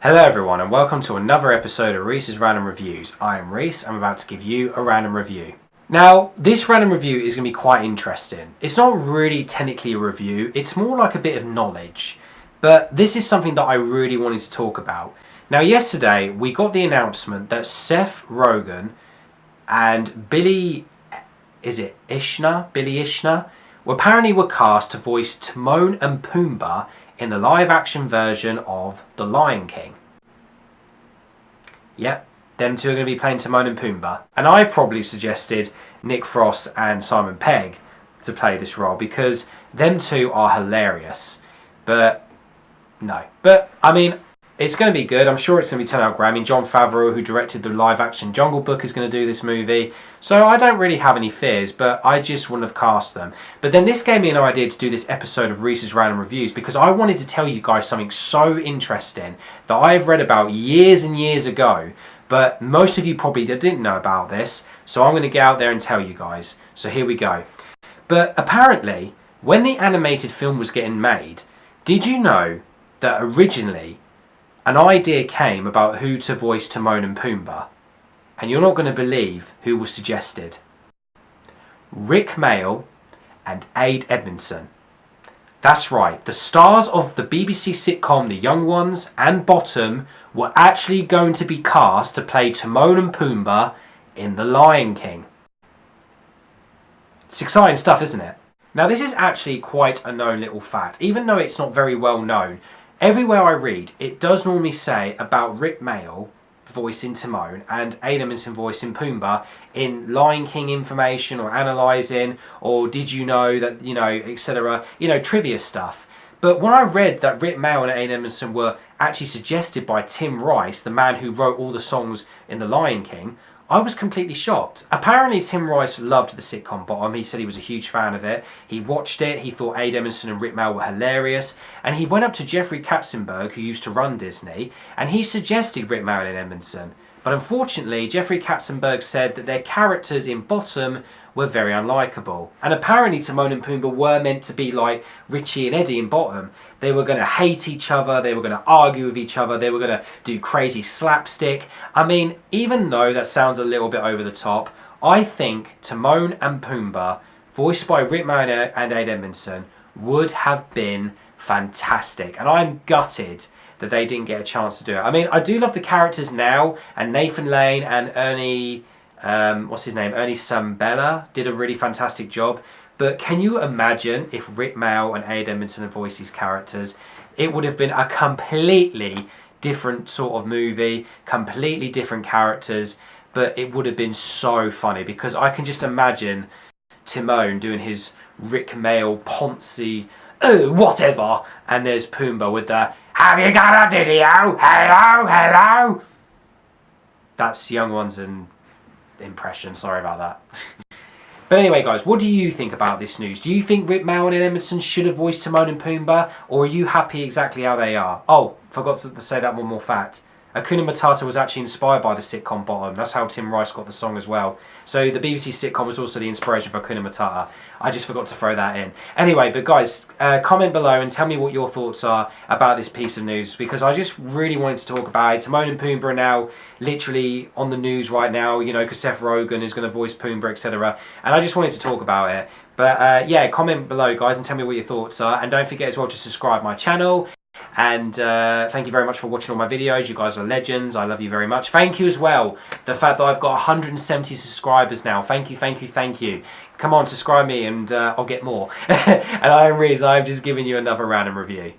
Hello everyone and welcome to another episode of Reese's Random Reviews. I am Reese. I'm about to give you a random review. Now, this random review is going to be quite interesting. It's not really technically a review, it's more like a bit of knowledge. But this is something that I really wanted to talk about. Now, yesterday we got the announcement that Seth Rogen and Billy Ishner apparently were cast to voice Timon and Pumbaa in the live-action version of The Lion King. Yep, them two are going to be playing Timon and Pumbaa. And I probably suggested Nick Frost and Simon Pegg to play this role because them two are hilarious. But, no. But, I mean, it's going to be good. I'm sure it's going to turn out great. I mean, Jon Favreau, who directed the live-action Jungle Book, is going to do this movie. So I don't really have any fears, but I just wouldn't have cast them. But then this gave me an idea to do this episode of Reese's Random Reviews because I wanted to tell you guys something so interesting that I've read about years and years ago. But most of you probably didn't know about this. So I'm going to get out there and tell you guys. So here we go. But apparently, when the animated film was getting made, did you know that originally an idea came about who to voice Timon and Pumbaa? And you're not going to believe who was suggested. Rick Mayall and Ade Edmonson. That's right, the stars of the BBC sitcom The Young Ones and Bottom were actually going to be cast to play Timon and Pumbaa in The Lion King. It's exciting stuff, isn't it? Now, this is actually quite a known little fact, even though it's not very well known. Everywhere I read, it does normally say about Rick Mayall voicing Timon and Ade Edmonson voicing Pumbaa in Lion King information or analysing or did you know that, etc., trivia stuff. But when I read that Rick Mayall and Ade Edmonson were actually suggested by Tim Rice, the man who wrote all the songs in The Lion King, I was completely shocked. Apparently Tim Rice loved the sitcom Bottom. He said he was a huge fan of it. He watched it, he thought Ade Edmonson and Rick Mayall were hilarious, and he went up to Jeffrey Katzenberg, who used to run Disney, and he suggested Rick Mayall and Edmonson. But unfortunately, Jeffrey Katzenberg said that their characters in Bottom were very unlikable. And apparently Timon and Pumbaa were meant to be like Richie and Eddie in Bottom. They were going to hate each other, they were going to argue with each other, they were going to do crazy slapstick. I mean, even though that sounds a little bit over the top, I think Timon and Pumbaa, voiced by Rick Mayall and Ade Edmonson, would have been fantastic. And I'm gutted that they didn't get a chance to do it. I mean, I do love the characters now, and Nathan Lane and Ernie Sambella did a really fantastic job. But can you imagine if Rick Mayall and Ade Edmonson had voiced these characters? It would have been a completely different sort of movie, completely different characters, but it would have been so funny because I can just imagine Timon doing his Rick Mayall Ponzi, whatever, and there's Pumbaa with the, "Have you got a video? Hello, hello." That's Young Ones and impression, sorry about that. But anyway guys, what do you think about this news? Do you think Rick Mayall and Edmonson should have voiced Timon and Pumbaa, or are you happy exactly how they are? Oh, forgot to say that one more fact. Hakuna Matata was actually inspired by the sitcom Bottom. That's how Tim Rice got the song as well. So the BBC sitcom was also the inspiration for Hakuna Matata. I just forgot to throw that in. Anyway, but guys, comment below and tell me what your thoughts are about this piece of news, because I just really wanted to talk about it. Timon and Pumbaa are now literally on the news right now, because Seth Rogen is going to voice Pumbaa, etc. And I just wanted to talk about it. But yeah, comment below guys and tell me what your thoughts are. And don't forget as well to subscribe my channel. And thank you very much for watching all my videos. You guys are legends. I love you very much. Thank you as well. The fact that I've got 170 subscribers now. Thank you, thank you, thank you. Come on, subscribe me and I'll get more. And I am Reese. I'm just giving you another random review.